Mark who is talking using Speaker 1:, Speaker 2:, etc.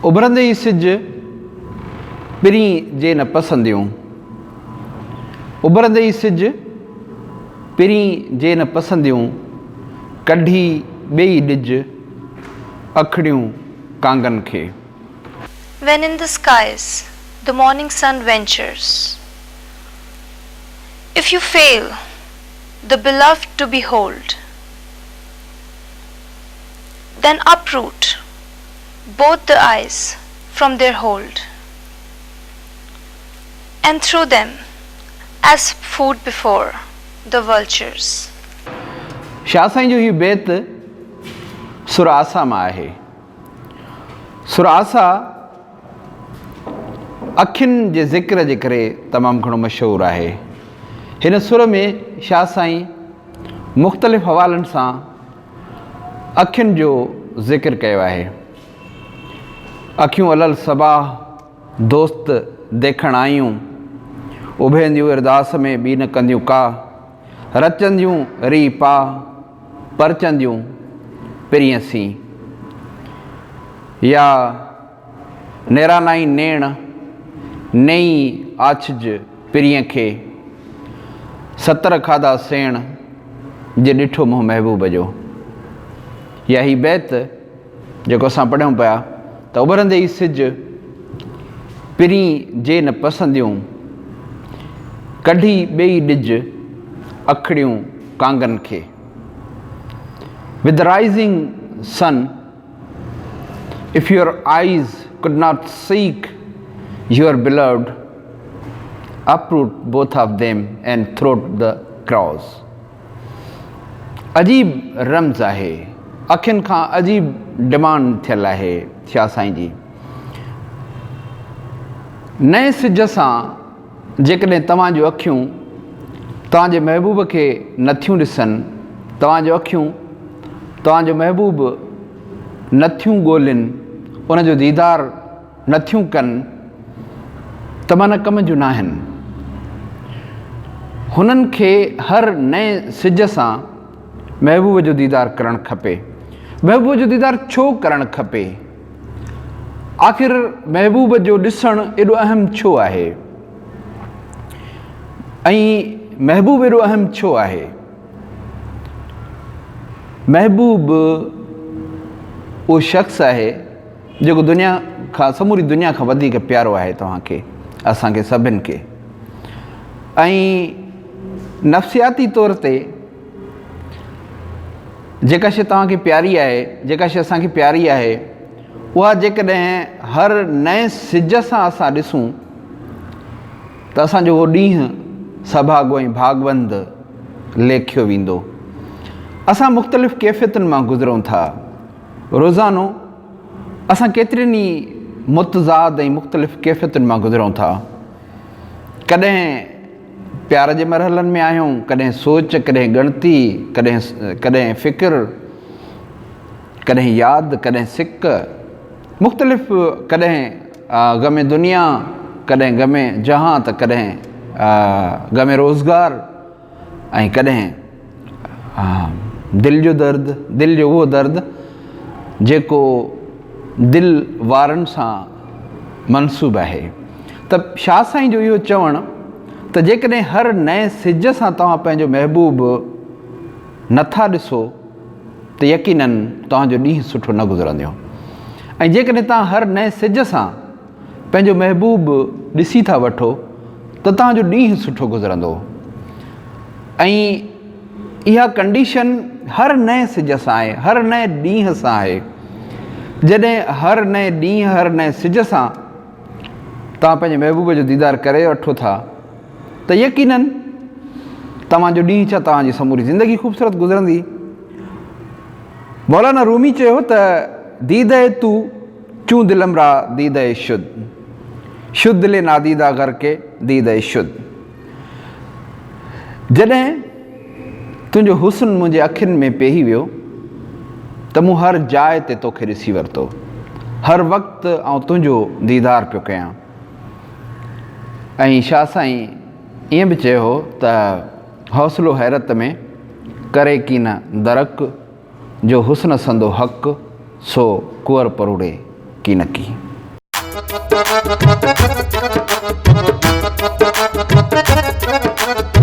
Speaker 1: उभरंदे ई सिज पिरी जे न पसंदियूं, उभरंदे ई सिज पिरी जे न पसंदियूं, कढी ॿेई ॾिज अखड़ियूं कांगन खे।
Speaker 2: When in the skies the morning sun ventures, if you fail the beloved to behold, then uproot both the eyes from their hold, and throw them as food before the vultures.
Speaker 1: Shah साईं जो ही बैत सुर आसा मां आहे। सुर आसा अखियुनि जे ज़िक्र जे करे तमामु घणो मशहूरु आहे। हिन सुर में शाह साईं मुख़्तलिफ़ हवालनि सां अखियुनि जो ज़िक्र कयो आहे। अखियूं अलल सबाह दोस्त देखण आयूं, उभेंदियूं अरदास में ॿी न कंदियूं का, रचंदियूं री पा परचंदियूं पिरियसी, या नेरानाई नेण नई आछज पिरीअ खे, सतर खाधा सेण जे ॾिठो मुंहुं महबूब जो। या ही बैत जेको असां पढ़ूं पिया त उभरंदे ई सिज पिरी जे न पसंदियूं, कढी ॿेई ॾिज अखड़ियूं कांगन खे। With the rising sun, if your eyes could not seek your beloved, uproot both of them and throw the cross. अजीब रम्ज़ आहे, अखियुनि खां अजीब डिमांड थियल आहे शाह साईं जी। नए सिज सां जेकॾहिं तव्हांजूं अखियूं तव्हांजे महबूब खे नथियूं ॾिसनि, तव्हांजूं अखियूं तव्हांजो महबूब नथियूं ॻोल्हिनि, उनजो दीदार नथियूं कनि, त मन कम जूं न आहिनि। हुननि खे हर नए सिज सां महबूब जो दीदार करणु खपे। महबूब जो दीदार छो करणु खपे? आख़िर महबूब जो ॾिसणु एॾो अहम छो आहे ऐं महबूब एॾो अहम छो आहे? महबूब उहो शख़्स आहे जेको दुनिया खां, समूरी दुनिया खां वधीक प्यारो आहे तव्हांखे, असांखे सभिनि खे। ऐं नफ़्सियाती तौर ते जेका शइ तव्हांखे प्यारी आहे, जेका शइ असांखे प्यारी आहे, उहा जेकॾहिं हर नए सिज सां असां ॾिसूं त असांजो उहो ॾींहुं सभाॻो ऐं भागवंद लेखियो वेंदो। असां मुख़्तलिफ़ कैफ़ियतुनि मां गुज़रूं था। रोज़ानो असां केतिरनि ई मुतज़ाद ऐं मुख़्तलिफ़ कैफ़ियतुनि मां गुज़रूं था। कॾहिं प्यार जे मरहलनि में आहियूं, कॾहिं सोच, कॾहिं ॻणती, कॾहिं फ़िक्र, कॾहिं यादि, कॾहिं सिक, मुख़्तलिफ़, कॾहिं ग़मे दुनिया, कॾहिं ग़मे जहां, त कॾहिं ग़मे रोज़गार, ऐं कॾहिं दिलि जो दर्द, दिलि जो उहो दर्द जेको दिलि वारनि सां मनसूब आहे। त शाह साईं जो इहो चवणु त जेकॾहिं हर नए सिज सां तव्हां पंहिंजो महबूब नथा ॾिसो त यकीनन तव्हांजो ॾींहुं सुठो न गुज़रंदो। ऐं जेकॾहिं तव्हां हर नए सिज सां पंहिंजो महबूब ॾिसी था वठो त तव्हांजो ॾींहुं सुठो गुज़रंदो। ऐं इहा कंडीशन हर नए सिज सां आहे, हर नए ॾींहं सां आहे। जॾहिं हर नए ॾींहुं, हर नए सिज सां तव्हां पंहिंजे महबूब जो दीदार करे वठो था त यकीनन तव्हांजो ॾींहुं छा, तव्हांजी समूरी ज़िंदगी ख़ूबसूरत गुज़रंदी। मौलाना रूमी चयो त दीदे तू चूं दिलमरा दीदे शुद्ध, शुद्ध ले नादीदा घर के दीदे शुद्ध। जॾहिं तुंहिंजो हुस्न मुंहिंजे अखियुनि में पेही वियो त मूं हर जाइ ते तोखे ॾिसी वरितो, हर वक़्तु आउं तुंहिंजो दीदार पियो कयां। ऐं शाह साईं ईअं बि चयो हो त हौसलो हैरत में करे की न दरक, जो हुस्न संदो हक़ सो कुंवर परोड़े की न की।
Speaker 3: Thank you.